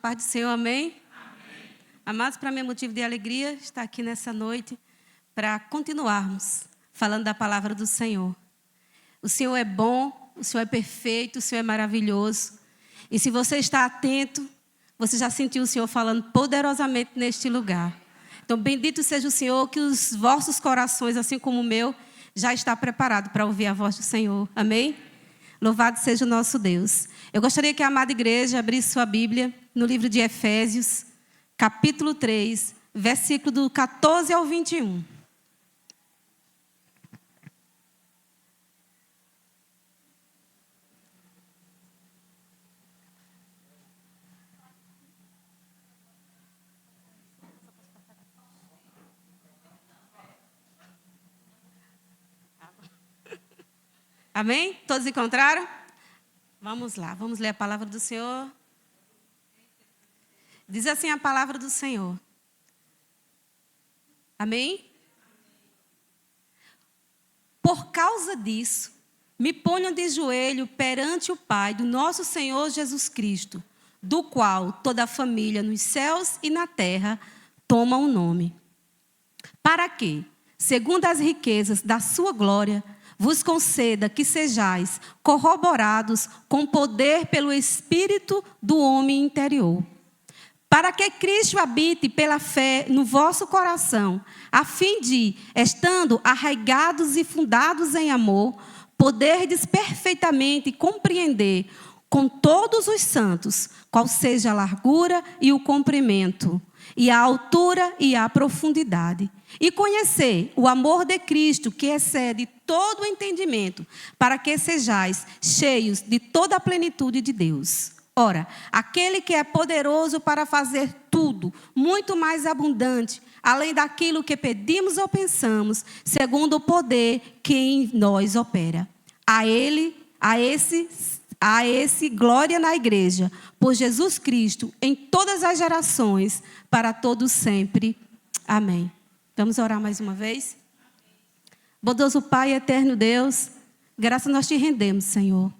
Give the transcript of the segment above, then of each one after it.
Paz do Senhor, amém? Amém. Amados, para mim é motivo de alegria estar aqui nessa noite para continuarmos falando da palavra do Senhor. O Senhor é bom, o Senhor é perfeito, o Senhor é maravilhoso. E se você está atento, você já sentiu o Senhor falando poderosamente neste lugar. Então, bendito seja o Senhor, que os vossos corações, assim como o meu, já está preparado para ouvir a voz do Senhor. Amém? Louvado seja o nosso Deus. Eu gostaria que a amada igreja abrisse sua Bíblia no livro de Efésios, capítulo 3, versículo do 14 ao 21. Amém? Todos encontraram? Vamos lá, vamos ler a palavra do Senhor. Diz assim a palavra do Senhor. Amém? Por causa disso, me ponho de joelho perante o Pai do nosso Senhor Jesus Cristo, do qual toda a família nos céus e na terra toma o nome. Para que, segundo as riquezas da sua glória, vos conceda que sejais corroborados com poder pelo Espírito do homem interior, para que Cristo habite pela fé no vosso coração, a fim de, estando arraigados e fundados em amor, poderdes perfeitamente compreender com todos os santos qual seja a largura e o comprimento, e a altura e a profundidade, e conhecer o amor de Cristo, que excede todo o entendimento, para que sejais cheios de toda a plenitude de Deus. Ora, aquele que é poderoso para fazer tudo, muito mais abundante, além daquilo que pedimos ou pensamos, segundo o poder que em nós opera. A esse glória na igreja, por Jesus Cristo, em todas as gerações, para todos sempre. Amém. Vamos orar mais uma vez? Bondoso Pai, eterno Deus, graças nós te rendemos, Senhor,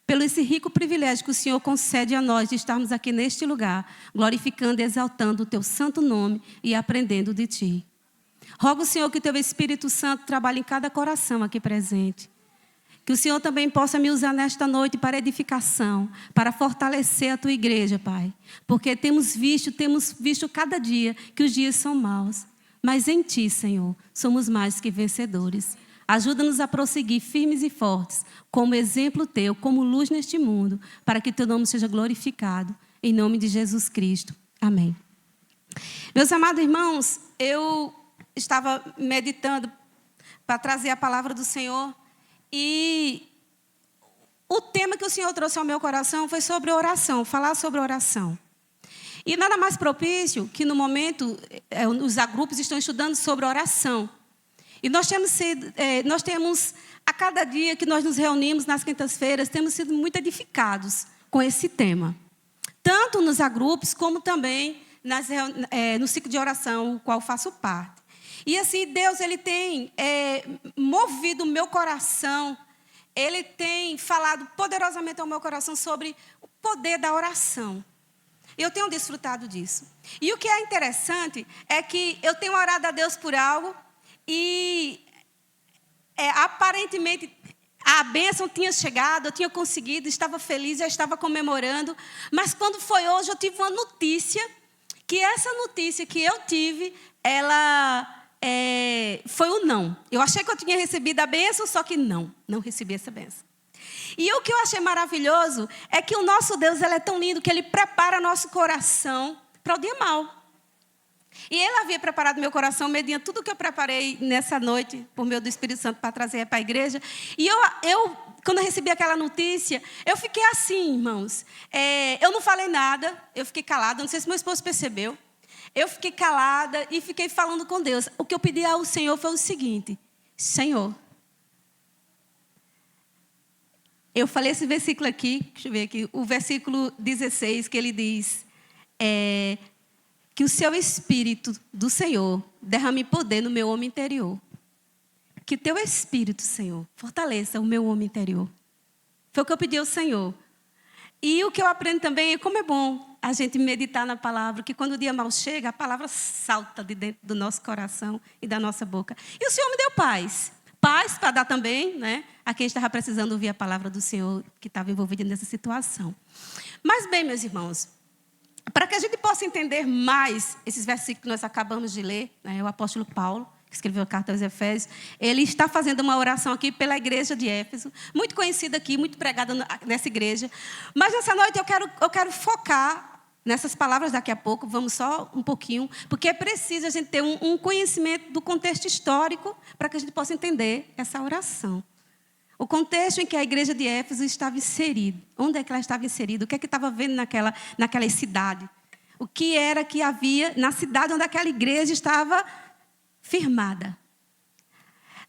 pelo esse rico privilégio que o Senhor concede a nós de estarmos aqui neste lugar, glorificando e exaltando o teu santo nome e aprendendo de ti. Rogo, Senhor, que o teu Espírito Santo trabalhe em cada coração aqui presente. Que o Senhor também possa me usar nesta noite para edificação, para fortalecer a tua igreja, Pai. Porque temos visto cada dia que os dias são maus. Mas em ti, Senhor, somos mais que vencedores. Ajuda-nos a prosseguir firmes e fortes, como exemplo teu, como luz neste mundo, para que teu nome seja glorificado. Em nome de Jesus Cristo. Amém. Meus amados irmãos, eu estava meditando para trazer a palavra do Senhor. E o tema que o Senhor trouxe ao meu coração foi sobre oração, falar sobre oração. E nada mais propício que no momento os agrupos estão estudando sobre oração. E nós temos a cada dia que nós nos reunimos nas quintas-feiras, temos sido muito edificados com esse tema. Tanto nos agrupos como também no ciclo de oração, o qual faço parte. E assim, Deus ele tem movido o meu coração, Ele tem falado poderosamente ao meu coração sobre o poder da oração. Eu tenho desfrutado disso. E o que é interessante é que eu tenho orado a Deus por algo e aparentemente a bênção tinha chegado, eu tinha conseguido, estava feliz, já estava comemorando. Mas quando foi hoje, eu tive uma notícia, que essa notícia que eu tive, ela foi o não. Eu achei que eu tinha recebido a bênção, só que não recebi essa bênção. E o que eu achei maravilhoso é que o nosso Deus ele é tão lindo que Ele prepara nosso coração para o dia mau. E Ele havia preparado meu coração mediante tudo que eu preparei nessa noite, por meio do Espírito Santo, para trazer para a igreja. E eu quando eu recebi aquela notícia, eu fiquei assim, irmãos. Eu não falei nada, eu fiquei calada, não sei se meu esposo percebeu. Eu fiquei calada e fiquei falando com Deus. O que eu pedi ao Senhor foi o seguinte: Senhor, eu falei esse versículo aqui, deixa eu ver aqui, o versículo 16, que ele diz, que o seu Espírito do Senhor derrame poder no meu homem interior. Que teu Espírito, Senhor, fortaleça o meu homem interior. Foi o que eu pedi ao Senhor. E o que eu aprendo também é como é bom a gente meditar na palavra, que quando o dia mal chega, a palavra salta de dentro do nosso coração e da nossa boca. E o Senhor me deu paz. Paz para dar também, né, a quem estava precisando ouvir a palavra do Senhor, que estava envolvido nessa situação. Mas bem, meus irmãos, para que a gente possa entender mais esses versículos que nós acabamos de ler, né, o apóstolo Paulo, que escreveu a carta aos Efésios, ele está fazendo uma oração aqui pela igreja de Éfeso, muito conhecida aqui, muito pregada nessa igreja. Mas nessa noite eu quero focar nessas palavras daqui a pouco, vamos só um pouquinho, porque é preciso a gente ter um conhecimento do contexto histórico para que a gente possa entender essa oração. O contexto em que a igreja de Éfeso estava inserida. Onde é que ela estava inserida? O que é que estava vendo naquela cidade? O que era que havia na cidade onde aquela igreja estava firmada?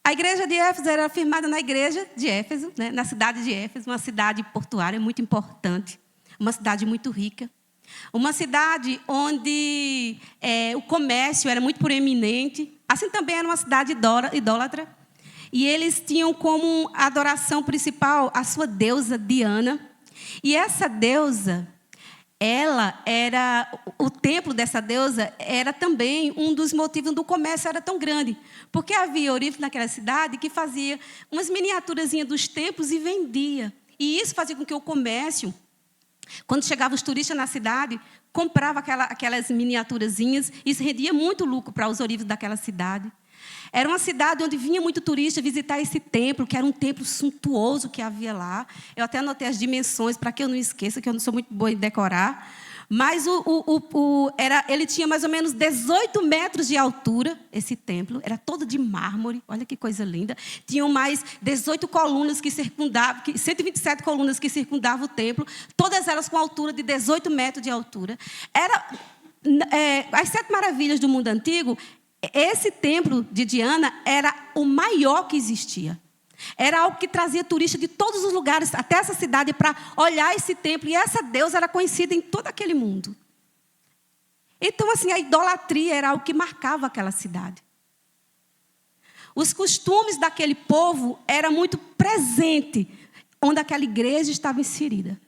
A igreja de Éfeso era firmada na igreja de Éfeso, né? Na cidade de Éfeso, uma cidade portuária muito importante, uma cidade muito rica. Uma cidade onde o comércio era muito proeminente. Assim também era uma cidade idólatra. E eles tinham como adoração principal a sua deusa Diana. E essa deusa, o templo dessa deusa era também um dos motivos do comércio era tão grande. Porque havia ourives naquela cidade que fazia umas miniaturazinhas dos templos e vendia. E isso fazia com que o comércio, quando chegavam os turistas na cidade, comprava aquelas miniaturazinhas e isso rendia muito lucro para os ourives daquela cidade. Era uma cidade onde vinha muito turista visitar esse templo, que era um templo suntuoso que havia lá. Eu até anotei as dimensões, para que eu não esqueça, que eu não sou muito boa em decorar. Mas ele tinha mais ou menos 18 metros de altura, esse templo. Era todo de mármore, olha que coisa linda. Tinham mais 18 colunas que circundavam, 127 colunas que circundavam o templo, todas elas com altura de 18 metros de altura. As 7 maravilhas do mundo antigo. Esse templo de Diana era o maior que existia. Era algo que trazia turistas de todos os lugares, até essa cidade, para olhar esse templo. E essa deusa era conhecida em todo aquele mundo. Então, assim, a idolatria era algo que marcava aquela cidade. Os costumes daquele povo eram muito presentes, onde aquela igreja estava inserida.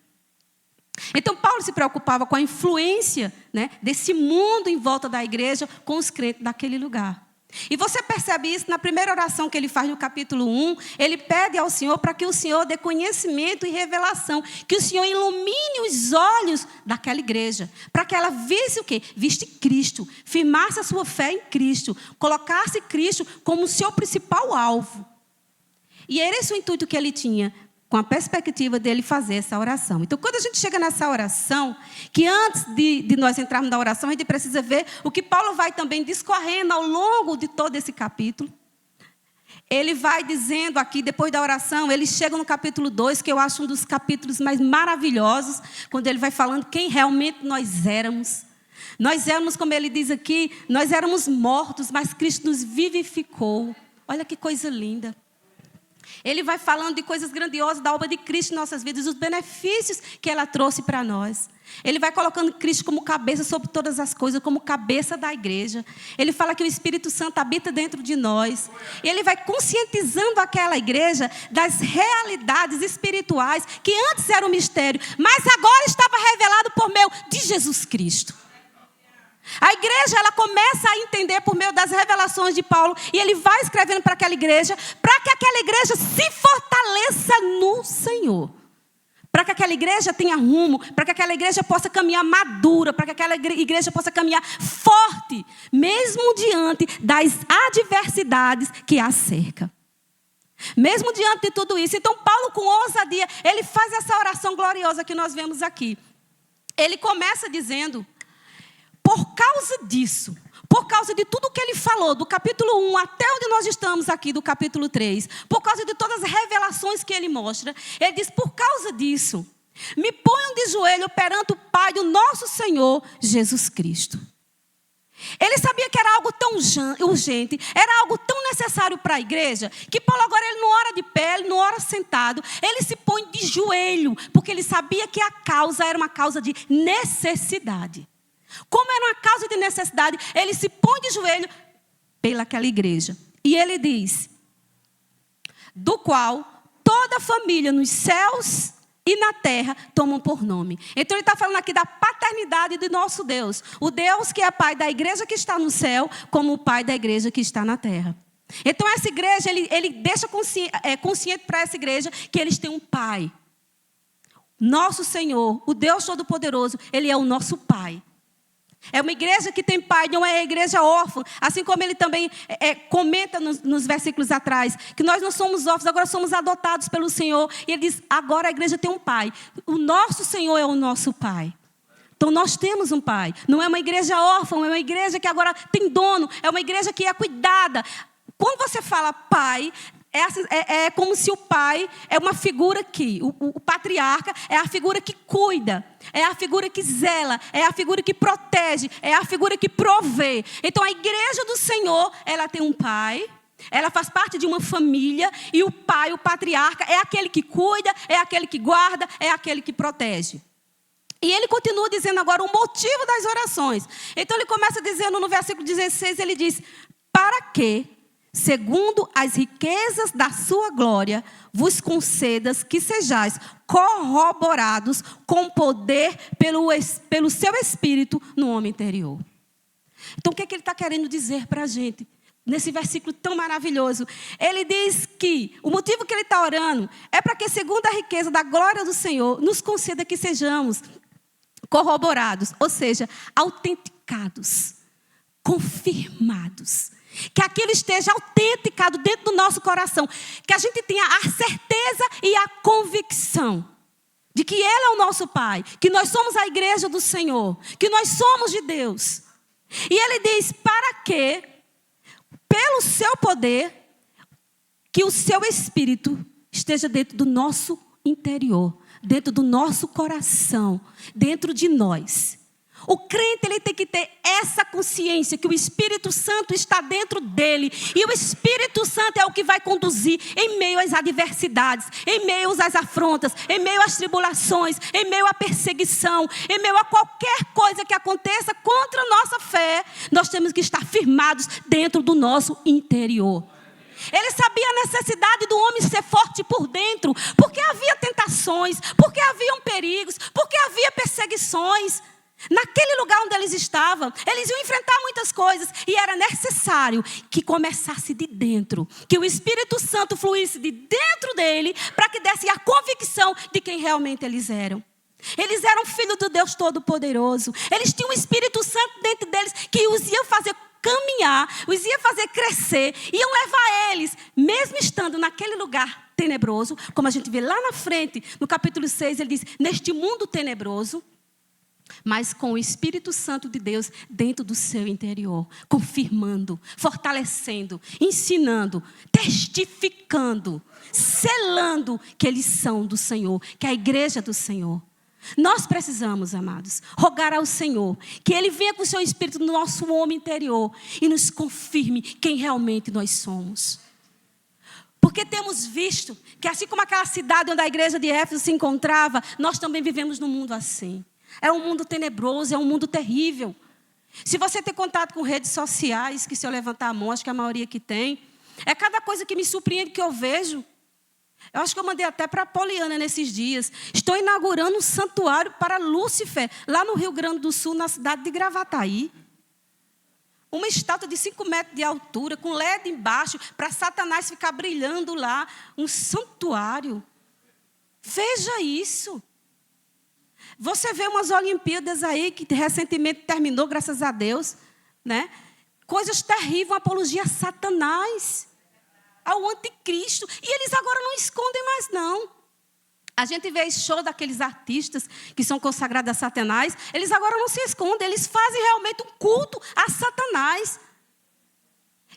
Então, Paulo se preocupava com a influência, né, desse mundo em volta da igreja com os crentes daquele lugar. E você percebe isso na primeira oração que ele faz no capítulo 1. Ele pede ao Senhor para que o Senhor dê conhecimento e revelação. Que o Senhor ilumine os olhos daquela igreja. Para que ela visse o quê? Visse Cristo. Firmasse a sua fé em Cristo. Colocasse Cristo como o seu principal alvo. E era esse o intuito que ele tinha, com a perspectiva dele fazer essa oração. Então, quando a gente chega nessa oração, que antes de nós entrarmos na oração, a gente precisa ver o que Paulo vai também discorrendo ao longo de todo esse capítulo. Ele vai dizendo aqui, depois da oração, ele chega no capítulo 2, que eu acho um dos capítulos mais maravilhosos, quando ele vai falando quem realmente nós éramos. Nós éramos, como ele diz aqui, nós éramos mortos, mas Cristo nos vivificou. Olha que coisa linda. Ele vai falando de coisas grandiosas da obra de Cristo em nossas vidas, os benefícios que ela trouxe para nós. Ele vai colocando Cristo como cabeça sobre todas as coisas, como cabeça da igreja. Ele fala que o Espírito Santo habita dentro de nós. E ele vai conscientizando aquela igreja das realidades espirituais que antes era um mistério, mas agora estava revelado por meio de Jesus Cristo. A igreja, ela começa a entender por meio das revelações de Paulo, e ele vai escrevendo para aquela igreja, para que aquela igreja se fortaleça no Senhor. Para que aquela igreja tenha rumo, para que aquela igreja possa caminhar madura, para que aquela igreja possa caminhar forte, mesmo diante das adversidades que a cercam. Mesmo diante de tudo isso. Então, Paulo, com ousadia, ele faz essa oração gloriosa que nós vemos aqui. Ele começa dizendo: por causa disso, por causa de tudo que ele falou, do capítulo 1 até onde nós estamos aqui, do capítulo 3, por causa de todas as revelações que ele mostra, ele diz: por causa disso, me ponham de joelho perante o Pai do nosso Senhor Jesus Cristo. Ele sabia que era algo tão urgente, era algo tão necessário para a igreja, que Paulo agora ele não ora de pé, ele não ora sentado, ele se põe de joelho, porque ele sabia que a causa era uma causa de necessidade. Como era uma causa de necessidade, ele se põe de joelho pelaquela igreja. E ele diz: do qual toda a família nos céus e na terra tomam por nome. Então ele está falando aqui da paternidade do nosso Deus. O Deus que é pai da igreja que está no céu, como o pai da igreja que está na terra. Então essa igreja, ele deixa consciente para essa igreja que eles têm um pai. Nosso Senhor, o Deus Todo-Poderoso, ele é o nosso pai. É uma igreja que tem pai, não é a igreja órfã. Assim como ele também comenta nos versículos atrás, que nós não somos órfãos, agora somos adotados pelo Senhor. E ele diz, agora a igreja tem um pai. O nosso Senhor é o nosso pai. Então nós temos um pai. Não é uma igreja órfã, é uma igreja que agora tem dono. É uma igreja que é cuidada. Quando você fala pai, é como se o pai é uma figura que, o patriarca é a figura que cuida, é a figura que zela, é a figura que protege, é a figura que provê. Então a igreja do Senhor, ela tem um pai, ela faz parte de uma família, e o pai, o patriarca, é aquele que cuida, é aquele que guarda, é aquele que protege. E ele continua dizendo agora o motivo das orações. Então ele começa dizendo no versículo 16, ele diz, para que, segundo as riquezas da sua glória, vos concedas que sejais corroborados com poder pelo seu Espírito no homem interior. Então, o que ele está querendo dizer para a gente? Nesse versículo tão maravilhoso. Ele diz que o motivo que ele está orando é para que, segundo a riqueza da glória do Senhor, nos conceda que sejamos corroborados, ou seja, autenticados, confirmados. Que aquilo esteja autenticado dentro do nosso coração. Que a gente tenha a certeza e a convicção de que Ele é o nosso Pai. Que nós somos a igreja do Senhor. Que nós somos de Deus. E Ele diz, para que, pelo seu poder, que o seu Espírito esteja dentro do nosso interior. Dentro do nosso coração. Dentro de nós. O crente, ele tem que ter essa consciência que o Espírito Santo está dentro dele. E o Espírito Santo é o que vai conduzir em meio às adversidades, em meio às afrontas, em meio às tribulações, em meio à perseguição, em meio a qualquer coisa que aconteça contra a nossa fé. Nós temos que estar firmados dentro do nosso interior. Ele sabia a necessidade do homem ser forte por dentro, porque havia tentações, porque haviam perigos, porque havia perseguições. Naquele lugar onde eles estavam, eles iam enfrentar muitas coisas. E era necessário que começasse de dentro. Que o Espírito Santo fluísse de dentro dele, para que desse a convicção de quem realmente eles eram. Eles eram filhos do Deus Todo-Poderoso. Eles tinham o Espírito Santo dentro deles, que os ia fazer caminhar, os ia fazer crescer. Iam levar eles, mesmo estando naquele lugar tenebroso. Como a gente vê lá na frente, no capítulo 6, ele diz, neste mundo tenebroso, mas com o Espírito Santo de Deus dentro do seu interior, confirmando, fortalecendo, ensinando, testificando, selando que eles são do Senhor, que é a igreja do Senhor. Nós precisamos, amados, rogar ao Senhor que Ele venha com o seu Espírito no nosso homem interior e nos confirme quem realmente nós somos. Porque temos visto que assim como aquela cidade onde a igreja de Éfeso se encontrava, nós também vivemos num mundo assim. É um mundo tenebroso, é um mundo terrível. Se você ter contato com redes sociais, que se eu levantar a mão, acho que a maioria que tem, é cada coisa que me surpreende que eu vejo. Eu acho que eu mandei até para a Poliana nesses dias. Estou inaugurando um santuário para Lúcifer, lá no Rio Grande do Sul, na cidade de Gravataí. Uma estátua de 5 metros de altura, com LED embaixo, para Satanás ficar brilhando lá. Um santuário. Veja isso. Você vê umas Olimpíadas aí, que recentemente terminou, graças a Deus, né? Coisas terríveis, uma apologia a Satanás, ao anticristo. E eles agora não escondem mais, não. A gente vê show daqueles artistas que são consagrados a Satanás, eles agora não se escondem, eles fazem realmente um culto a Satanás.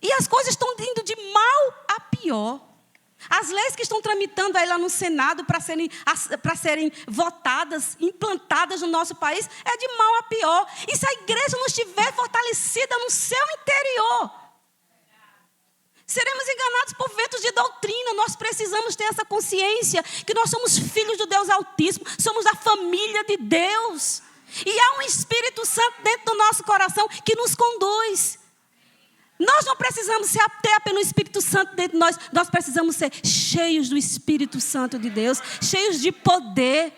E as coisas estão indo de mal a pior. As leis que estão tramitando aí lá no Senado para serem votadas, implantadas no nosso país, é de mal a pior. E se a igreja não estiver fortalecida no seu interior, seremos enganados por ventos de doutrina. Nós precisamos ter essa consciência que nós somos filhos do Deus Altíssimo, somos da família de Deus. E há um Espírito Santo dentro do nosso coração que nos conduz. Nós não precisamos ter apenas o Espírito Santo dentro de nós. Nós precisamos ser cheios do Espírito Santo de Deus. Cheios de poder.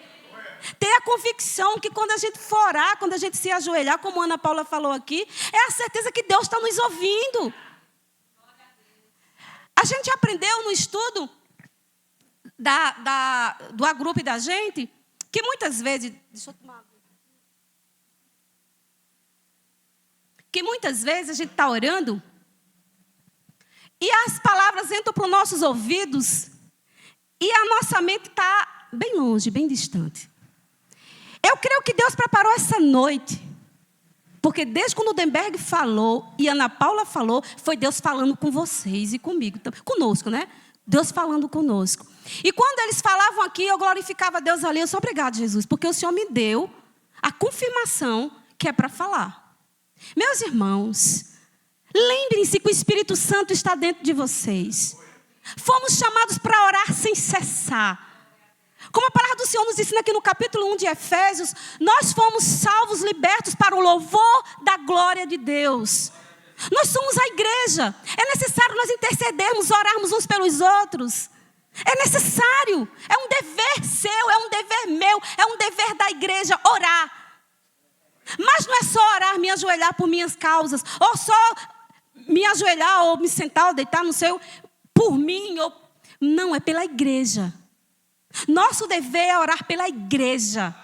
Ter a convicção que quando a gente for orar, quando a gente se ajoelhar, como a Ana Paula falou aqui, é a certeza que Deus está nos ouvindo. A gente aprendeu no estudo do agrupe da gente, que muitas vezes... Deixa eu tomar. Que muitas vezes a gente está orando e as palavras entram para os nossos ouvidos e a nossa mente está bem longe, bem distante. Eu creio que Deus preparou essa noite, porque desde quando o Denberg falou e a Ana Paula falou, foi Deus falando com vocês e comigo, conosco, né? Deus falando conosco. E quando eles falavam aqui, eu glorificava a Deus ali. Eu sou obrigada, Jesus, porque o Senhor me deu a confirmação que é para falar. Meus irmãos, lembrem-se que o Espírito Santo está dentro de vocês. Fomos chamados para orar sem cessar. Como a palavra do Senhor nos ensina aqui no capítulo 1 de Efésios, nós fomos salvos, libertos para o louvor da glória de Deus. Nós somos a igreja. É necessário nós intercedermos, orarmos uns pelos outros. É necessário. É um dever seu, é um dever meu, é um dever da igreja orar. Mas não é só orar, me ajoelhar por minhas causas, ou só me ajoelhar, ou me sentar, ou deitar no seu, por mim. Não, é pela igreja. Nosso dever é orar pela igreja.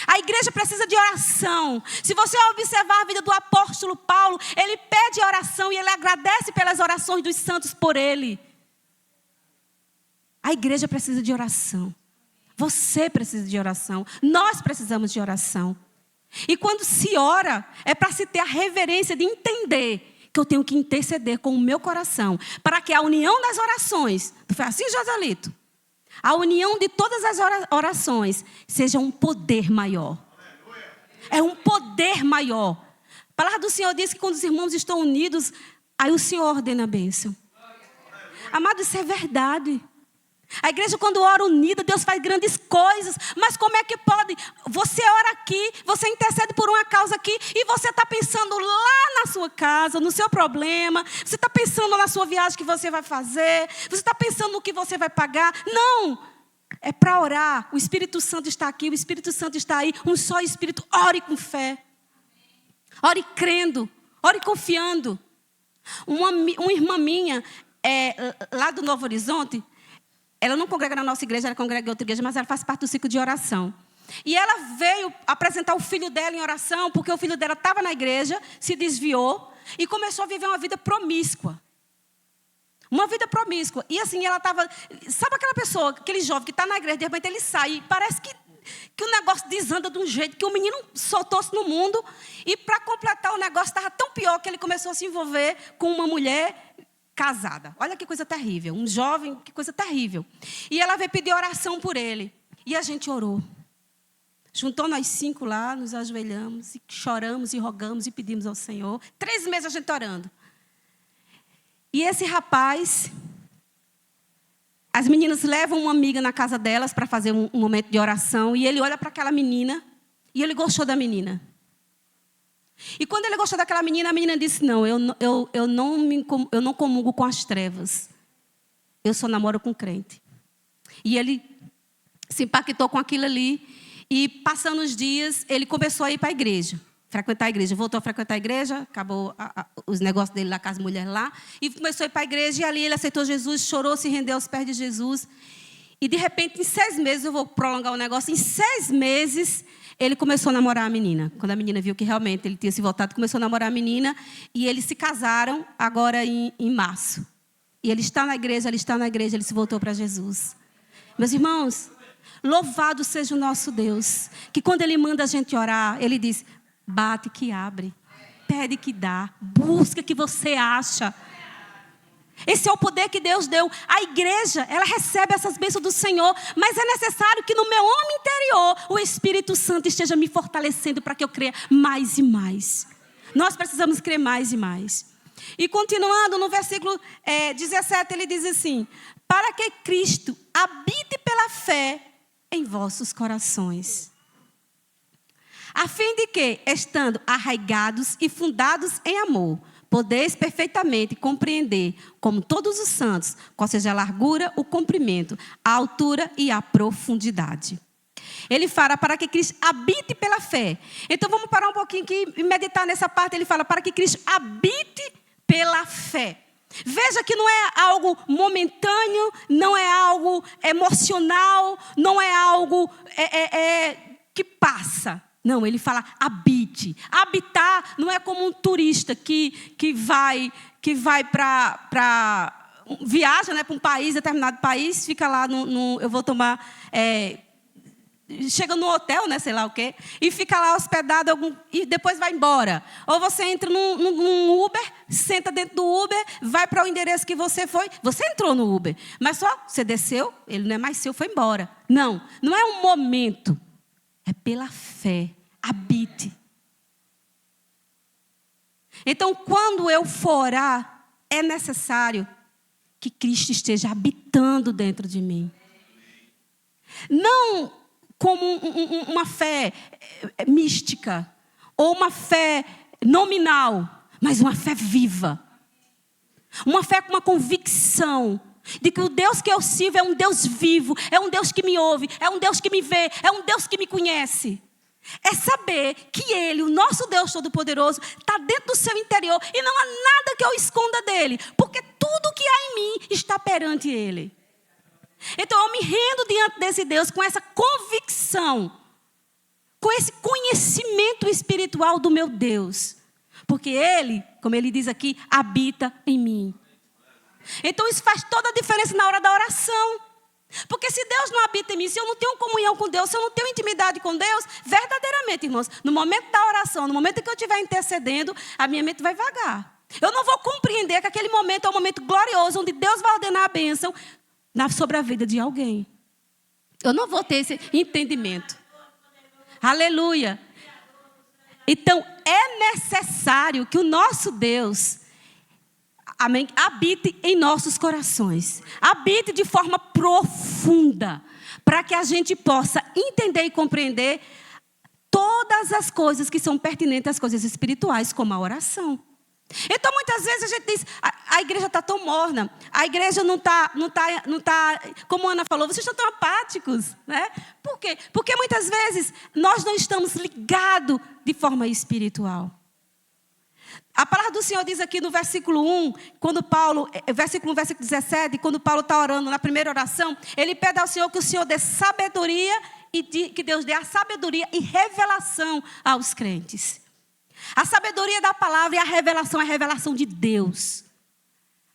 A igreja precisa de oração. Se você observar a vida do apóstolo Paulo, ele pede oração e ele agradece pelas orações dos santos por ele. A igreja precisa de oração. Você precisa de oração. Nós precisamos de oração. E quando se ora, é para se ter a reverência de entender que eu tenho que interceder com o meu coração, para que a união das orações, foi assim, Joselito? A união de todas as orações seja um poder maior. É um poder maior. A palavra do Senhor diz que quando os irmãos estão unidos, aí o Senhor ordena a bênção. Amado, isso é verdade. A igreja, quando ora unida, Deus faz grandes coisas. Mas como é que pode? Você ora aqui, você intercede por uma causa aqui, e você está pensando lá na sua casa, no seu problema. Você está pensando na sua viagem que você vai fazer. Você está pensando no que você vai pagar. Não! É para orar. O Espírito Santo está aqui, o Espírito Santo está aí. Um só Espírito. Ore com fé. Ore crendo. Ore confiando. Uma irmã minha, lá do Novo Horizonte, ela não congrega na nossa igreja, ela congrega em outra igreja, mas ela faz parte do ciclo de oração. E ela veio apresentar o filho dela em oração, porque o filho dela estava na igreja, se desviou e começou a viver uma vida promíscua. Uma vida promíscua. E assim, ela estava... Sabe aquela pessoa, aquele jovem que está na igreja, de repente ele sai e parece que o negócio desanda de um jeito, que o menino soltou-se no mundo. E para completar o negócio, estava tão pior que ele começou a se envolver com uma mulher casada. Olha que coisa terrível. Um jovem, que coisa terrível. E ela veio pedir oração por ele. E a gente orou. Juntou nós 5 lá, nos ajoelhamos, e choramos, e rogamos, e pedimos ao Senhor. 3 meses a gente orando. E esse rapaz, as meninas levam uma amiga na casa delas para fazer um momento de oração. E ele olha para aquela menina, e ele gostou da menina. E quando ele gostou daquela menina, a menina disse, não, eu não comungo com as trevas. Eu só namoro com crente. E ele se impactou com aquilo ali. E passando os dias, ele começou a ir para a igreja. Frequentar a igreja. Voltou a frequentar a igreja, acabou os negócios dele lá com as mulheres lá. E começou a ir para a igreja e ali ele aceitou Jesus, chorou, se rendeu aos pés de Jesus. E de repente, em 6 meses, eu vou prolongar o negócio, em 6 meses... Ele começou a namorar a menina. Quando a menina viu que realmente ele tinha se voltado, começou a namorar a menina. E eles se casaram agora em março. E ele está na igreja, ele se voltou para Jesus. Meus irmãos, louvado seja o nosso Deus. Que quando Ele manda a gente orar, Ele diz, bate que abre, pede que dá, busca que você acha. Esse é o poder que Deus deu. A igreja, ela recebe essas bênçãos do Senhor, mas é necessário que no meu homem interior o Espírito Santo esteja me fortalecendo para que eu creia mais e mais. Nós precisamos crer mais e mais. E continuando no versículo 17, ele diz assim, para que Cristo habite pela fé em vossos corações. A fim de que, estando arraigados e fundados em amor, podeis perfeitamente compreender, como todos os santos, qual seja a largura, o comprimento, a altura e a profundidade. Ele fala para que Cristo habite pela fé. Então vamos parar um pouquinho aqui e meditar nessa parte. Ele fala para que Cristo habite pela fé. Veja que não é algo momentâneo, não é algo emocional, não é algo que passa. Não, ele fala habite. Habitar não é como um turista que vai para viaja, né, para um país, determinado país, fica lá eu vou tomar chega no hotel, né, sei lá o quê, e fica lá hospedado e depois vai embora. Ou você entra num Uber, senta dentro do Uber, vai para o endereço que você foi. Você entrou no Uber, mas só você desceu, ele não é mais seu, foi embora. Não é um momento. É pela fé. Habite. Então, quando eu for orar, é necessário que Cristo esteja habitando dentro de mim. Não como uma fé mística, ou uma fé nominal, mas uma fé viva. Uma fé com uma convicção de que o Deus que eu sirvo é um Deus vivo, é um Deus que me ouve, é um Deus que me vê, é um Deus que me conhece. É saber que Ele, o nosso Deus Todo-Poderoso, está dentro do seu interior e não há nada que eu esconda dEle, porque tudo que há em mim está perante Ele. Então eu me rendo diante desse Deus com essa convicção, com esse conhecimento espiritual do meu Deus, porque Ele, como Ele diz aqui, habita em mim. Então isso faz toda a diferença na hora da oração. Porque se Deus não habita em mim, se eu não tenho comunhão com Deus, se eu não tenho intimidade com Deus, verdadeiramente, irmãos, no momento da oração, no momento em que eu estiver intercedendo, a minha mente vai vagar. Eu não vou compreender que aquele momento é um momento glorioso, onde Deus vai ordenar a bênção sobre a vida de alguém. Eu não vou ter esse entendimento. Aleluia. Então, é necessário que o nosso Deus, amém, habite em nossos corações. Habite de forma profunda, para que a gente possa entender e compreender todas as coisas que são pertinentes às coisas espirituais, como a oração. Então, muitas vezes a gente diz, a igreja está tão morna, a igreja não está, como a Ana falou, vocês estão tão apáticos, né? Por quê? Porque muitas vezes nós não estamos ligados de forma espiritual. A palavra do Senhor diz aqui no versículo 1, versículo 17, quando Paulo está orando na primeira oração, ele pede ao Senhor que o Senhor dê sabedoria e que Deus dê a sabedoria e revelação aos crentes. A sabedoria da palavra e a revelação é a revelação de Deus.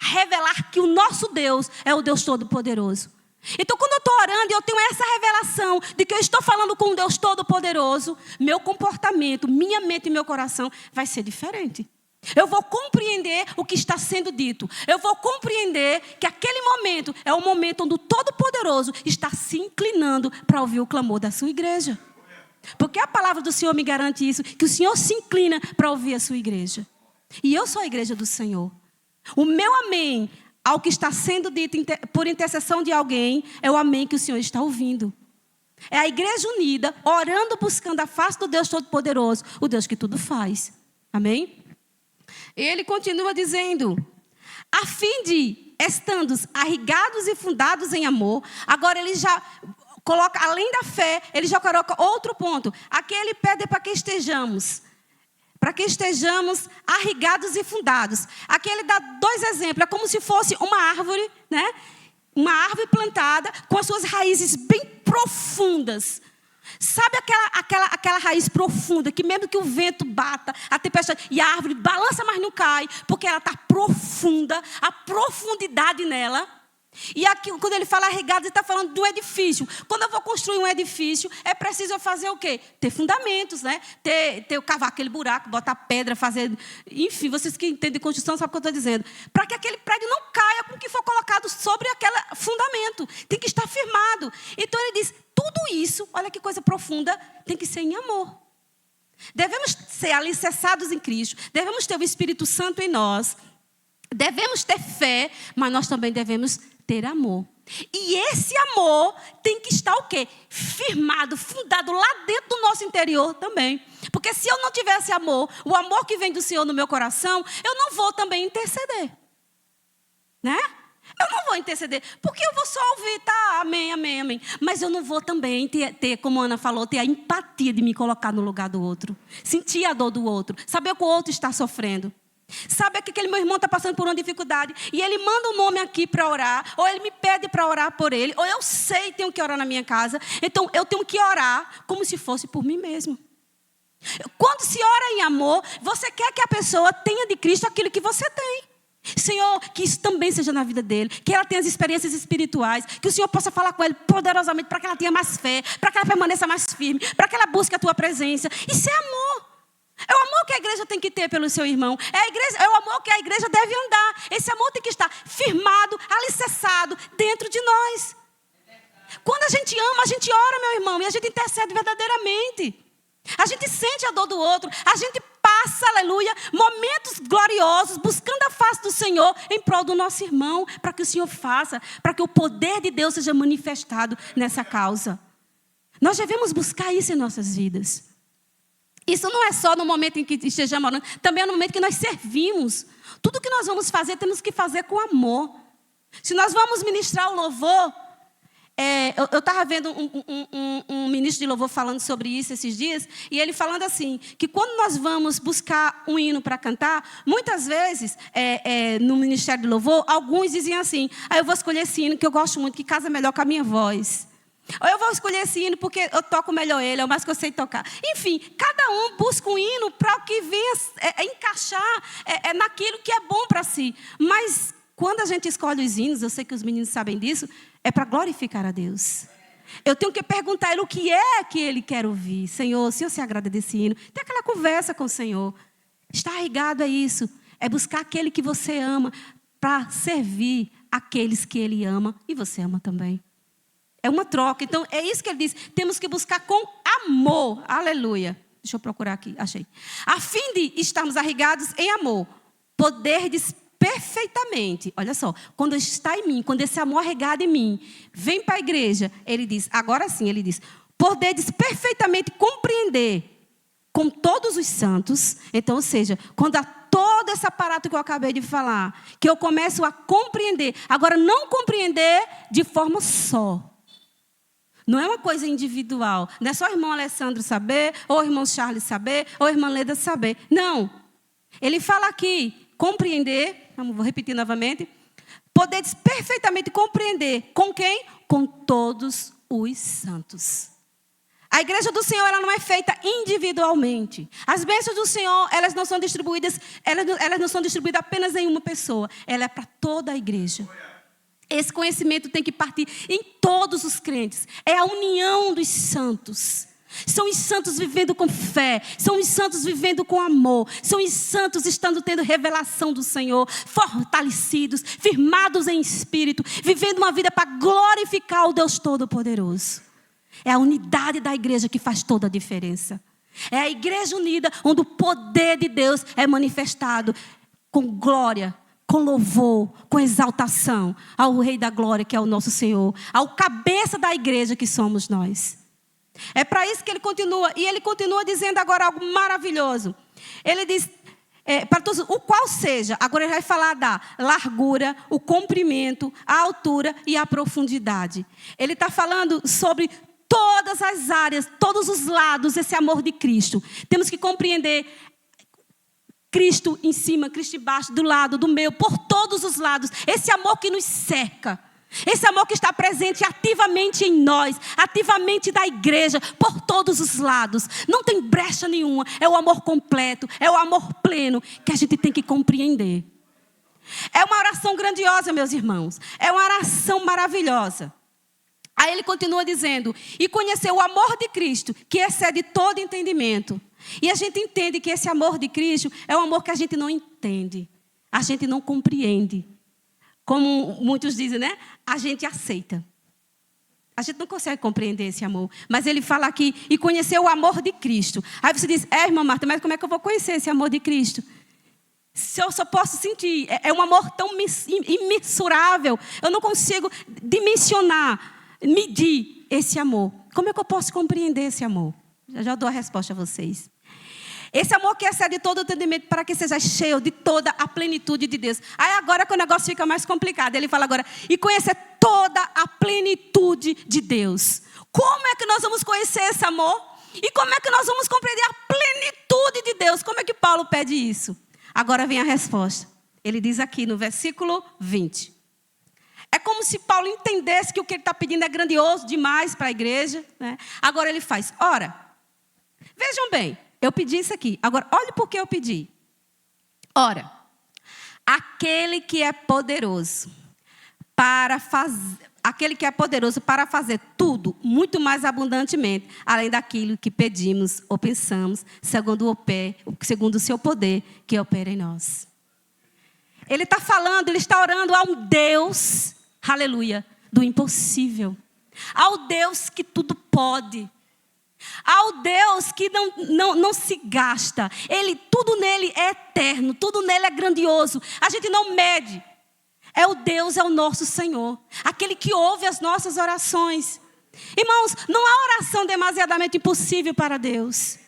Revelar que o nosso Deus é o Deus Todo-Poderoso. Então, quando eu estou orando e eu tenho essa revelação de que eu estou falando com um Deus Todo-Poderoso, meu comportamento, minha mente e meu coração vai ser diferente. Eu vou compreender o que está sendo dito. Eu vou compreender que aquele momento é o momento onde o Todo-Poderoso está se inclinando para ouvir o clamor da sua igreja. Porque a palavra do Senhor me garante isso, que o Senhor se inclina para ouvir a sua igreja. E eu sou a igreja do Senhor. O meu amém ao que está sendo dito por intercessão de alguém é o amém que o Senhor está ouvindo. É a igreja unida, orando, buscando a face do Deus Todo-Poderoso, o Deus que tudo faz. Amém? Ele continua dizendo, a fim de, estando arraigados e fundados em amor, agora ele já coloca, além da fé, ele já coloca outro ponto. Aqui ele pede para que estejamos arraigados e fundados. Aqui ele dá dois exemplos, é como se fosse uma árvore, né? Uma árvore plantada com as suas raízes bem profundas. Sabe aquela raiz profunda, que mesmo que o vento bata, a tempestade, e a árvore balança, mas não cai, porque ela está profunda, a profundidade nela. E aqui, quando ele fala arraigado, ele está falando do edifício. Quando eu vou construir um edifício, é preciso eu fazer o quê? Ter fundamentos, né? Cavar aquele buraco, botar pedra, fazer... Enfim, vocês que entendem de construção sabem o que eu estou dizendo. Para que aquele prédio não caia com o que for colocado sobre aquele fundamento. Tem que estar firmado. Então ele diz, tudo isso, olha que coisa profunda, tem que ser em amor. Devemos ser alicerçados em Cristo. Devemos ter o Espírito Santo em nós. Devemos ter fé, mas nós também devemos ter amor. E esse amor tem que estar o quê? Firmado, fundado lá dentro do nosso interior também. Porque se eu não tivesse amor, o amor que vem do Senhor no meu coração, eu não vou também interceder. Né? Eu não vou interceder, porque eu vou só ouvir, tá, amém, amém, amém. Mas eu não vou também ter, como a Ana falou, ter a empatia de me colocar no lugar do outro. Sentir a dor do outro, saber o que o outro está sofrendo. Sabe que aquele meu irmão está passando por uma dificuldade e ele manda um nome aqui para orar, ou ele me pede para orar por ele, ou eu sei que tenho que orar na minha casa, então eu tenho que orar como se fosse por mim mesmo. Quando se ora em amor, você quer que a pessoa tenha de Cristo aquilo que você tem. Senhor, que isso também seja na vida dele, que ela tenha as experiências espirituais, que o Senhor possa falar com ele poderosamente para que ela tenha mais fé, para que ela permaneça mais firme, para que ela busque a tua presença. Isso é amor. É o amor que a igreja tem que ter pelo seu irmão. É o amor que a igreja deve andar. Esse amor tem que estar firmado, alicerçado dentro de nós. Quando a gente ama, a gente ora, meu irmão, e a gente intercede verdadeiramente. A gente sente a dor do outro. A gente passa, aleluia, momentos gloriosos, buscando a face do Senhor em prol do nosso irmão, para que o Senhor faça, para que o poder de Deus seja manifestado nessa causa. Nós devemos buscar isso em nossas vidas. Isso não é só no momento em que estejamos orando, também é no momento que nós servimos. Tudo que nós vamos fazer, temos que fazer com amor. Se nós vamos ministrar o louvor, eu estava vendo um ministro de louvor falando sobre isso esses dias, e ele falando assim, que quando nós vamos buscar um hino para cantar, muitas vezes, no ministério de louvor, alguns diziam assim, eu vou escolher esse hino que eu gosto muito, que casa melhor com a minha voz. Ou eu vou escolher esse hino porque eu toco melhor ele, é o mais que eu sei tocar. Enfim, cada um busca um hino para o que venha encaixar naquilo que é bom para si. Mas quando a gente escolhe os hinos, eu sei que os meninos sabem disso, é para glorificar a Deus. Eu tenho que perguntar a ele o que é que ele quer ouvir. Senhor, o Senhor se agrada desse hino. Tem aquela conversa com o Senhor. Está arraigado a isso. É buscar aquele que você ama para servir aqueles que ele ama e você ama também. É uma troca. Então, é isso que ele diz. Temos que buscar com amor. Aleluia. Deixa eu procurar aqui. Achei. A fim de estarmos arraigados em amor. Poderdes perfeitamente. Olha só. Quando está em mim, quando esse amor arraigado em mim, vem para a igreja, ele diz, agora sim, ele diz, poderdes perfeitamente compreender com todos os santos. Então, ou seja, quando há todo esse aparato que eu acabei de falar, que eu começo a compreender. Agora, não compreender de forma só. Não é uma coisa individual. Não é só o irmão Alessandro saber, ou o irmão Charles saber, ou a irmã Leda saber. Não. Ele fala aqui, compreender, vou repetir novamente, poderes perfeitamente compreender. Com quem? Com todos os santos. A igreja do Senhor, ela não é feita individualmente. As bênçãos do Senhor, elas não são distribuídas apenas em uma pessoa. Ela é para toda a igreja. Esse conhecimento tem que partir em todos os crentes. É a união dos santos. São os santos vivendo com fé. São os santos vivendo com amor. São os santos estando tendo revelação do Senhor. Fortalecidos, firmados em espírito. Vivendo uma vida para glorificar o Deus Todo-Poderoso. É a unidade da igreja que faz toda a diferença. É a igreja unida onde o poder de Deus é manifestado com glória, com louvor, com exaltação ao Rei da Glória, que é o nosso Senhor, ao cabeça da igreja que somos nós. É para isso que ele continua, e ele continua dizendo agora algo maravilhoso. Ele diz, para todos, o qual seja, agora ele vai falar da largura, o comprimento, a altura e a profundidade. Ele está falando sobre todas as áreas, todos os lados, esse amor de Cristo. Temos que compreender Cristo em cima, Cristo embaixo, do lado, do meio, por todos os lados. Esse amor que nos cerca. Esse amor que está presente ativamente em nós, ativamente da igreja, por todos os lados. Não tem brecha nenhuma. É o amor completo, é o amor pleno que a gente tem que compreender. É uma oração grandiosa, meus irmãos. É uma oração maravilhosa. Aí ele continua dizendo, e conhecer o amor de Cristo, que excede todo entendimento. E a gente entende que esse amor de Cristo é um amor que a gente não entende. A gente não compreende. Como muitos dizem, né? A gente aceita. A gente não consegue compreender esse amor. Mas ele fala aqui, e conhecer o amor de Cristo. Aí você diz, irmã Marta, mas como é que eu vou conhecer esse amor de Cristo? Se eu só posso sentir, é um amor tão imensurável. Eu não consigo dimensionar, medir esse amor. Como é que eu posso compreender esse amor? Já dou a resposta a vocês. Esse amor que excede todo o entendimento para que seja cheio de toda a plenitude de Deus. Aí agora que o negócio fica mais complicado, ele fala agora, e conhecer toda a plenitude de Deus. Como é que nós vamos conhecer esse amor? E como é que nós vamos compreender a plenitude de Deus? Como é que Paulo pede isso? Agora vem a resposta. Ele diz aqui no versículo 20. É como se Paulo entendesse que o que ele está pedindo é grandioso demais para a igreja, né? Agora ele faz, ora, vejam bem, eu pedi isso aqui. Agora, olhe por que eu pedi. Ora, aquele que é poderoso para fazer tudo muito mais abundantemente, além daquilo que pedimos ou pensamos, segundo o seu poder que opera em nós. Ele está falando, ele está orando a um Deus, aleluia, do impossível. Ao Deus que tudo pode. Ao Deus que não se gasta. Tudo nele é eterno, tudo nele é grandioso. A gente não mede. É o nosso Senhor. Aquele que ouve as nossas orações. Irmãos, não há oração demasiadamente impossível para Deus.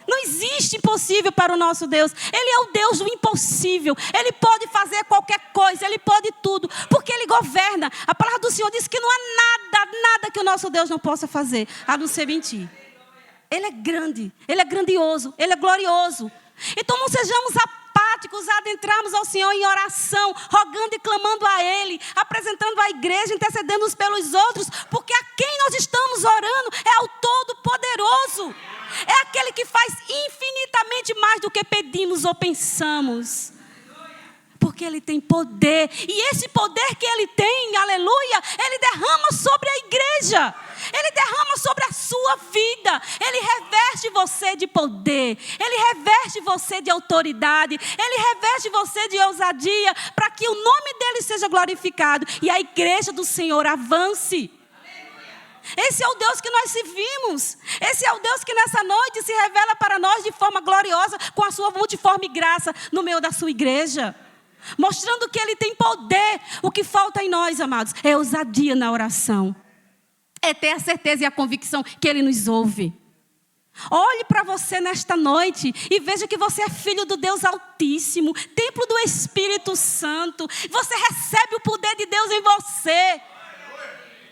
Não existe impossível para o nosso Deus. Ele é o Deus do impossível. Ele pode fazer qualquer coisa, ele pode tudo, porque ele governa. A palavra do Senhor diz que não há nada que o nosso Deus não possa fazer, a não ser mentir. Ele é grande, ele é grandioso, ele é glorioso. Então não sejamos apáticos a adentrarmos ao Senhor em oração, rogando e clamando a Ele, apresentando a igreja, intercedendo uns pelos outros, porque a quem nós estamos orando é ao Todo-Poderoso. É aquele que faz infinitamente mais do que pedimos ou pensamos. Porque Ele tem poder. E esse poder que Ele tem, aleluia, Ele derrama sobre a igreja. Ele derrama sobre a sua vida. Ele reveste você de poder. Ele reveste você de autoridade. Ele reveste você de ousadia. Para que o nome dEle seja glorificado. E a igreja do Senhor avance. Esse é o Deus que nós servimos. Esse é o Deus que nessa noite se revela para nós de forma gloriosa. Com a sua multiforme graça no meio da sua igreja. Mostrando que Ele tem poder. O que falta em nós, amados, é ousadia na oração. É ter a certeza e a convicção que Ele nos ouve. Olhe para você nesta noite e veja que você é filho do Deus Altíssimo. Templo do Espírito Santo. Você recebe o poder de Deus em você.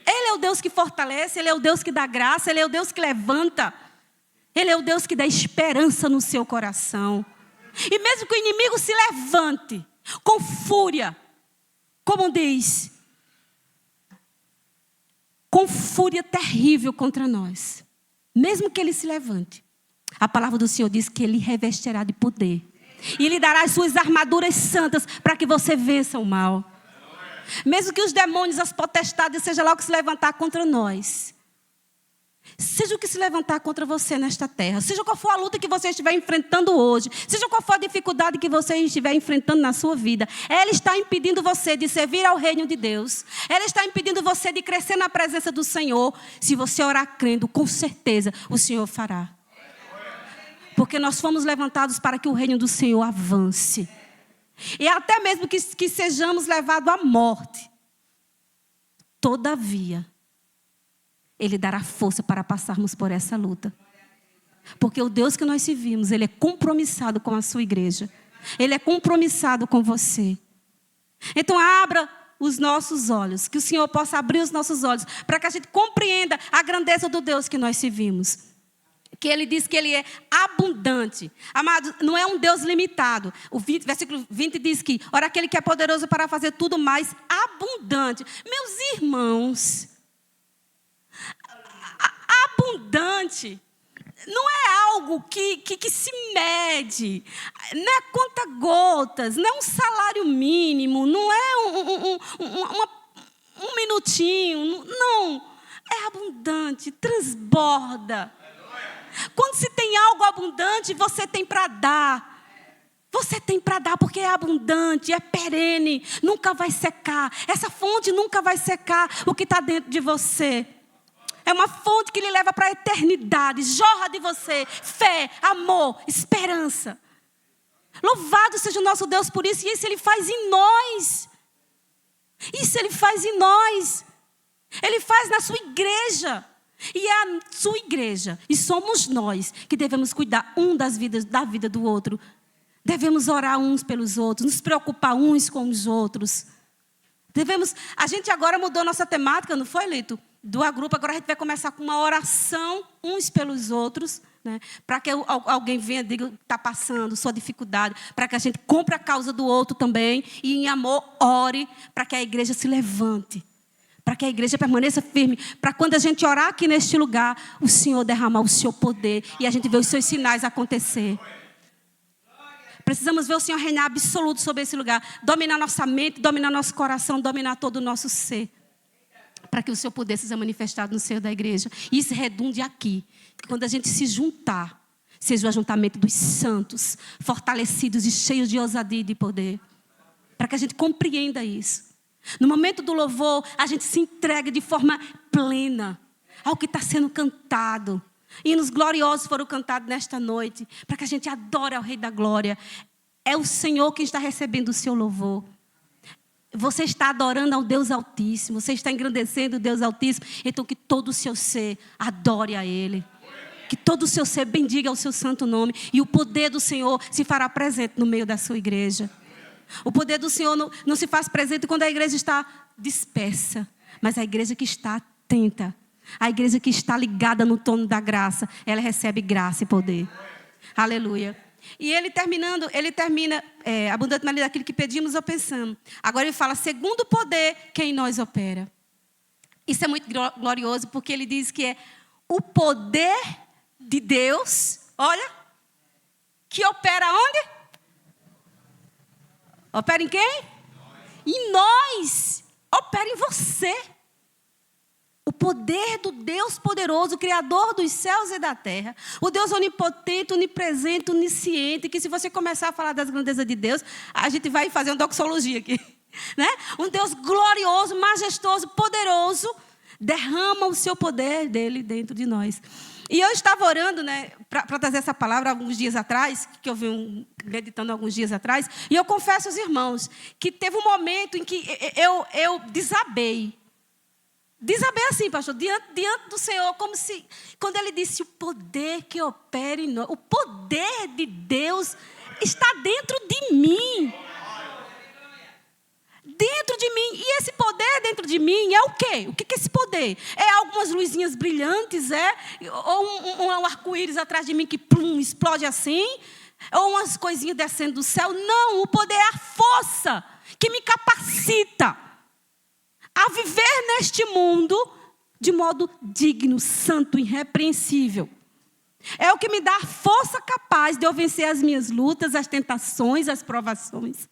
Ele é o Deus que fortalece. Ele é o Deus que dá graça. Ele é o Deus que levanta. Ele é o Deus que dá esperança no seu coração. E mesmo que o inimigo se levante com fúria, como diz, com fúria terrível contra nós, mesmo que ele se levante, a palavra do Senhor diz que Ele revestirá de poder e lhe dará as suas armaduras santas para que você vença o mal. Mesmo que os demônios, as potestades, seja lá o que se levantar contra nós, seja o que se levantar contra você nesta terra, seja qual for a luta que você estiver enfrentando hoje, seja qual for a dificuldade que você estiver enfrentando na sua vida, ela está impedindo você de servir ao reino de Deus. Ela está impedindo você de crescer na presença do Senhor. Se você orar crendo, com certeza o Senhor fará. Porque nós fomos levantados para que o reino do Senhor avance. E até mesmo que sejamos levados à morte, todavia Ele dará força para passarmos por essa luta. Porque o Deus que nós servimos, Ele é compromissado com a sua igreja. Ele é compromissado com você. Então abra os nossos olhos. Que o Senhor possa abrir os nossos olhos. Para que a gente compreenda a grandeza do Deus que nós servimos. Que Ele diz que Ele é abundante. Amado, não é um Deus limitado. O versículo 20 diz que, ora, aquele que é poderoso para fazer tudo mais abundante. Meus irmãos, abundante não é algo que se mede, não é conta-gotas, não é um salário mínimo, não é um minutinho, não, é abundante, transborda. Quando se tem algo abundante, você tem para dar. Você tem para dar porque é abundante, é perene, nunca vai secar. Essa fonte nunca vai secar o que está dentro de você. É uma fonte que lhe leva para a eternidade. Jorra de você fé, amor, esperança. Louvado seja o nosso Deus por isso. E isso Ele faz em nós. Isso Ele faz em nós. Ele faz na sua igreja. E é a sua igreja. E somos nós que devemos cuidar da vida do outro. Devemos orar uns pelos outros. Nos preocupar uns com os outros. A gente agora mudou nossa temática, não foi, Lito? Do agrupo, agora a gente vai começar com uma oração uns pelos outros, né? Para que alguém venha e diga o que está passando, sua dificuldade, para que a gente compre a causa do outro também e em amor ore para que a igreja se levante, para que a igreja permaneça firme, para quando a gente orar aqui neste lugar, o Senhor derramar o seu poder e a gente ver os seus sinais acontecer. Precisamos ver o Senhor reinar absoluto sobre esse lugar, dominar nossa mente, dominar nosso coração, dominar todo o nosso ser. Para que o seu poder seja manifestado no seio da igreja. E isso redunde aqui. Que quando a gente se juntar, seja o ajuntamento dos santos, fortalecidos e cheios de ousadia e de poder. Para que a gente compreenda isso. No momento do louvor, a gente se entregue de forma plena ao que está sendo cantado. Hinos gloriosos foram cantados nesta noite. Para que a gente adore ao Rei da Glória. É o Senhor quem está recebendo o seu louvor. Você está adorando ao Deus Altíssimo. Você está engrandecendo o Deus Altíssimo. Então que todo o seu ser adore a Ele. Que todo o seu ser bendiga o seu santo nome. E o poder do Senhor se fará presente no meio da sua igreja. O poder do Senhor não se faz presente quando a igreja está dispersa. Mas a igreja que está atenta. A igreja que está ligada no tono da graça. Ela recebe graça e poder. Aleluia. E ele termina abundantemente daquilo que pedimos ou pensamos. Agora ele fala, segundo o poder que em nós opera. Isso é muito glorioso, porque ele diz que é o poder de Deus, olha, que opera onde? Opera em quem? Em nós. Opera em você. O poder do Deus poderoso, Criador dos céus e da terra. O Deus onipotente, onipresente, onisciente. Que se você começar a falar das grandezas de Deus, a gente vai fazer uma doxologia aqui. Né? Um Deus glorioso, majestoso, poderoso. Derrama o seu poder dele dentro de nós. E eu estava orando, né, para trazer essa palavra alguns dias atrás, que eu vim meditando alguns dias atrás. E eu confesso aos irmãos que teve um momento em que eu desabei. Desabei assim, pastor, diante do Senhor, como se, quando ele disse o poder que opera em nós, o poder de Deus está dentro de mim. Dentro de mim. E esse poder dentro de mim é o quê? O que é esse poder? É algumas luzinhas brilhantes, ou um arco-íris atrás de mim que plum, explode assim? Ou umas coisinhas descendo do céu? Não, o poder é a força que me capacita a viver neste mundo de modo digno, santo, irrepreensível. É o que me dá a força capaz de eu vencer as minhas lutas, as tentações, as provações.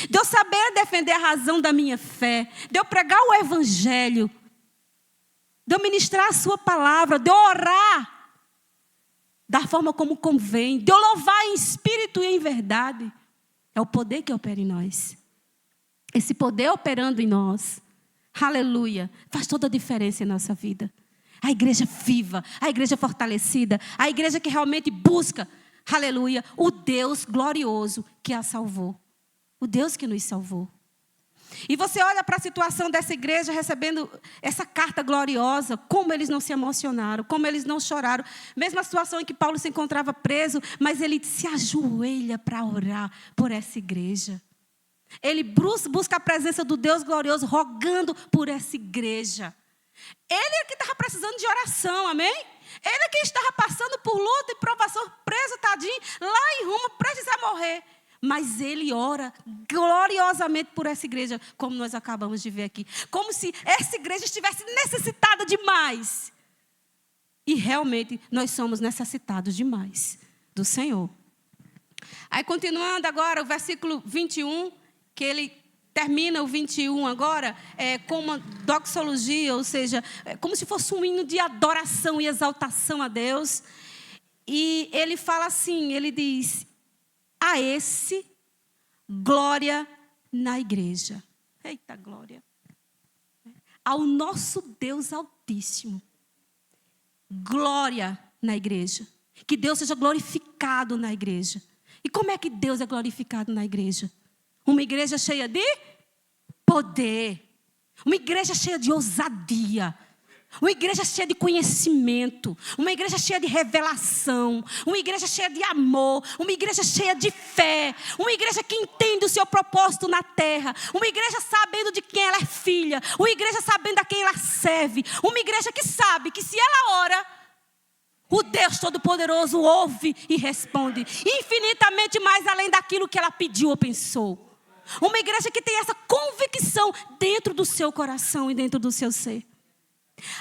De eu saber defender a razão da minha fé. De eu pregar o evangelho. De eu ministrar a sua palavra. De eu orar da forma como convém. De eu louvar em espírito e em verdade. É o poder que opera em nós. Esse poder operando em nós, aleluia, faz toda a diferença em nossa vida. A igreja viva, a igreja fortalecida, a igreja que realmente busca, aleluia, o Deus glorioso que a salvou. O Deus que nos salvou. E você olha para a situação dessa igreja recebendo essa carta gloriosa, como eles não se emocionaram, como eles não choraram. Mesma situação em que Paulo se encontrava preso, mas ele se ajoelha para orar por essa igreja. Ele busca a presença do Deus glorioso, rogando por essa igreja. Ele é que estava precisando de oração, amém? Ele é que estava passando por luta e provação, preso, tadinho, lá em Roma, prestes a morrer. Mas ele ora gloriosamente por essa igreja, como nós acabamos de ver aqui. Como se essa igreja estivesse necessitada demais. E realmente nós somos necessitados demais do Senhor. Aí continuando agora o versículo 21, que ele termina o 21 agora, com uma doxologia, ou seja, como se fosse um hino de adoração e exaltação a Deus. E ele fala assim, ele diz, a esse, glória na igreja. Eita glória. Ao nosso Deus Altíssimo. Glória na igreja. Que Deus seja glorificado na igreja. E como é que Deus é glorificado na igreja? Uma igreja cheia de poder. Uma igreja cheia de ousadia. Uma igreja cheia de conhecimento. Uma igreja cheia de revelação. Uma igreja cheia de amor. Uma igreja cheia de fé. Uma igreja que entende o seu propósito na terra. Uma igreja sabendo de quem ela é filha. Uma igreja sabendo a quem ela serve. Uma igreja que sabe que se ela ora, o Deus Todo-Poderoso ouve e responde infinitamente mais além daquilo que ela pediu ou pensou. Uma igreja que tem essa convicção dentro do seu coração e dentro do seu ser.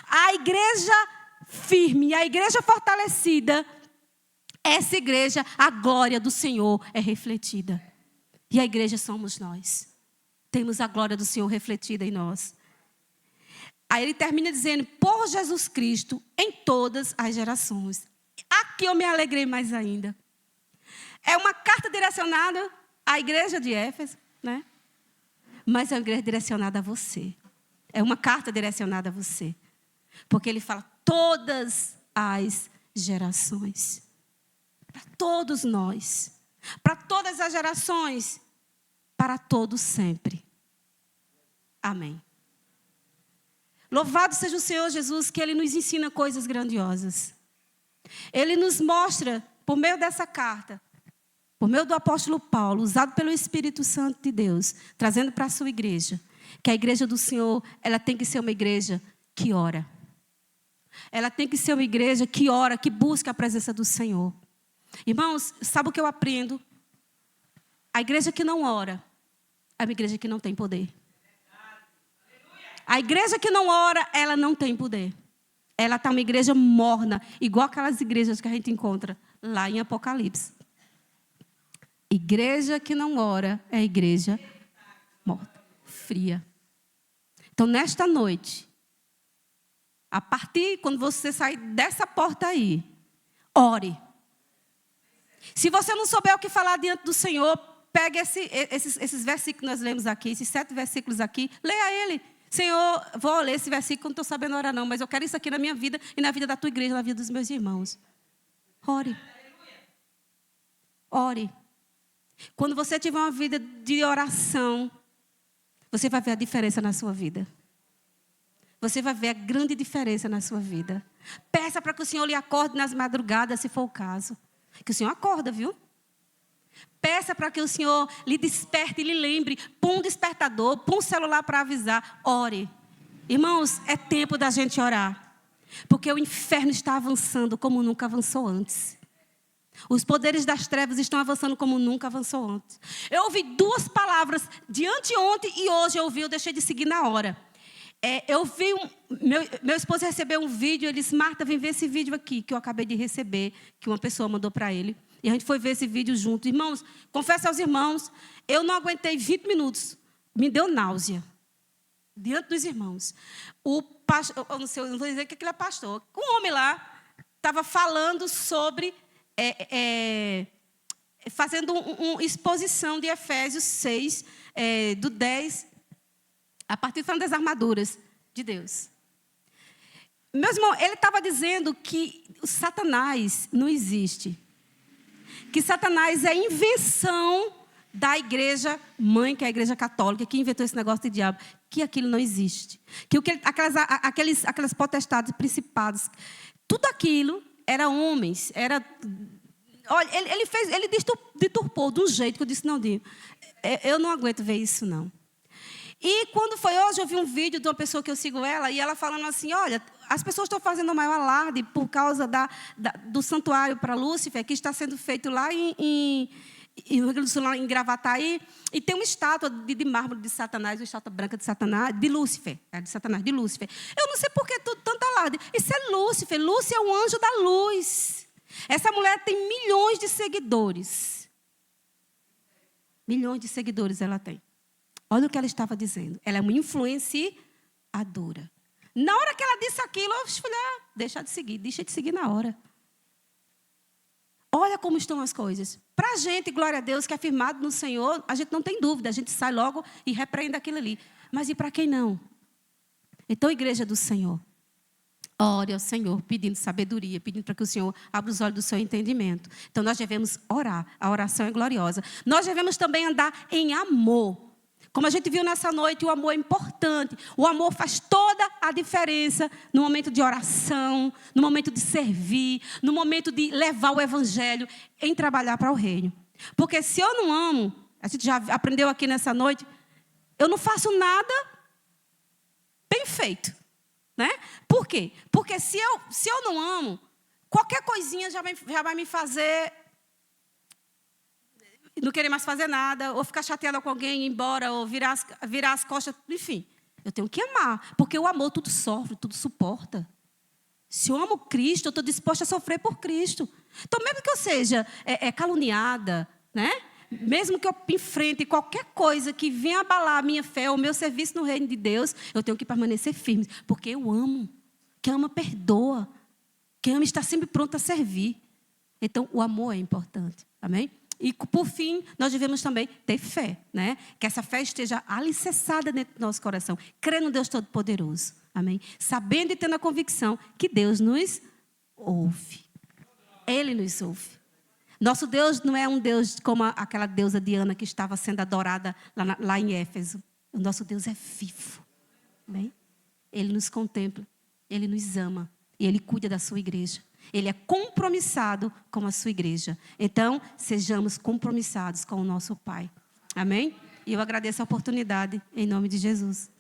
A igreja firme, a igreja fortalecida, essa igreja, a glória do Senhor é refletida. E a igreja somos nós. Temos a glória do Senhor refletida em nós. Aí ele termina dizendo, por Jesus Cristo, em todas as gerações. Aqui eu me alegrei mais ainda. É uma carta direcionada à igreja de Éfeso, né? Mas é uma igreja direcionada a você. É uma carta direcionada a você. Porque ele fala todas as gerações. Para todos nós. Para todas as gerações. Para todos sempre. Amém. Louvado seja o Senhor Jesus, que Ele nos ensina coisas grandiosas. Ele nos mostra, por meio dessa carta, por meio do apóstolo Paulo, usado pelo Espírito Santo de Deus, trazendo para a sua igreja, que a igreja do Senhor, ela tem que ser uma igreja que ora. Ela tem que ser uma igreja que ora, que busca a presença do Senhor. Irmãos, sabe o que eu aprendo? A igreja que não ora, é uma igreja que não tem poder. A igreja que não ora, ela não tem poder. Ela está uma igreja morna, igual aquelas igrejas que a gente encontra lá em Apocalipse. Igreja que não ora é igreja morta, fria. Então, nesta noite, a partir, quando você sair dessa porta aí, ore. Se você não souber o que falar diante do Senhor, pegue esses versículos que nós lemos aqui, esses 7 versículos aqui, leia ele. Senhor, vou ler esse versículo, não estou sabendo orar não, mas eu quero isso aqui na minha vida e na vida da tua igreja, na vida dos meus irmãos. Ore. Ore. Quando você tiver uma vida de oração, você vai ver a diferença na sua vida. Você vai ver a grande diferença na sua vida. Peça para que o Senhor lhe acorde nas madrugadas, se for o caso. Que o Senhor acorda, viu? Peça para que o Senhor lhe desperte e lhe lembre. Põe um despertador, põe um celular para avisar. Ore. Irmãos, é tempo da gente orar. Porque o inferno está avançando como nunca avançou antes. Os poderes das trevas estão avançando como nunca avançou antes. Eu ouvi 2 palavras de anteontem e hoje eu deixei de seguir na hora. Eu vi, meu esposo recebeu um vídeo, ele disse, Marta, vem ver esse vídeo aqui, que eu acabei de receber, que uma pessoa mandou para ele. E a gente foi ver esse vídeo junto. Irmãos, confesso aos irmãos, eu não aguentei 20 minutos. Me deu náusea. Diante dos irmãos. O pastor, eu não vou dizer que aquele é pastor. Um homem lá estava falando sobre, fazendo uma exposição de Efésios 6, do 10, a partir falando das armaduras de Deus. Meu irmão, ele estava dizendo que o Satanás não existe. Que Satanás é invenção da igreja mãe, que é a igreja católica, que inventou esse negócio de diabo, que aquilo não existe. Que aquelas potestades, principados, tudo aquilo era homens, era... Olha, ele deturpou de um jeito que eu disse, não, Dinho, eu não aguento ver isso, não. E quando foi hoje, eu vi um vídeo de uma pessoa que eu sigo ela, e ela falando assim, olha, as pessoas estão fazendo o maior alarde por causa do santuário para Lúcifer, que está sendo feito lá em Gravataí, e tem uma estátua de mármore de Satanás, uma estátua branca de Satanás, de Lúcifer. Eu não sei por que tanto alarde. Isso é Lúcifer. Lúcifer é um anjo da luz. Essa mulher tem milhões de seguidores. Milhões de seguidores ela tem. Olha o que ela estava dizendo. Ela é uma influenciadora. Na hora que ela disse aquilo, eu falei, deixa de seguir na hora. Olha como estão as coisas. Para a gente, glória a Deus, que é firmado no Senhor, a gente não tem dúvida, a gente sai logo e repreende aquilo ali. Mas e para quem não? Então, igreja do Senhor, Ore ao Senhor, pedindo sabedoria, pedindo para que o Senhor abra os olhos do seu entendimento. Então, nós devemos orar. A oração é gloriosa. Nós devemos também andar em amor. Como a gente viu nessa noite, o amor é importante. O amor faz toda a diferença no momento de oração, no momento de servir, no momento de levar o evangelho, em trabalhar para o reino. Porque se eu não amo, a gente já aprendeu aqui nessa noite, eu não faço nada bem feito. Né? Por quê? Porque se eu não amo, qualquer coisinha já vai me fazer não querer mais fazer nada, ou ficar chateada com alguém, ir embora, ou virar as costas, enfim. Eu tenho que amar, porque o amor tudo sofre, tudo suporta. Se eu amo Cristo, eu estou disposta a sofrer por Cristo. Então, mesmo que eu seja caluniada, né? Mesmo que eu enfrente qualquer coisa que venha abalar a minha fé, o meu serviço no reino de Deus, eu tenho que permanecer firme, porque eu amo. Quem ama, perdoa. Quem ama está sempre pronto a servir. Então, o amor é importante. Amém? E, por fim, nós devemos também ter fé, né? Que essa fé esteja alicerçada dentro do nosso coração. Crer no Deus Todo-Poderoso. Amém? Sabendo e tendo a convicção que Deus nos ouve. Ele nos ouve. Nosso Deus não é um Deus como aquela deusa Diana que estava sendo adorada lá em Éfeso. O nosso Deus é vivo. Amém? Ele nos contempla. Ele nos ama. E Ele cuida da sua igreja. Ele é compromissado com a sua igreja. Então, sejamos compromissados com o nosso Pai. Amém? E eu agradeço a oportunidade, em nome de Jesus.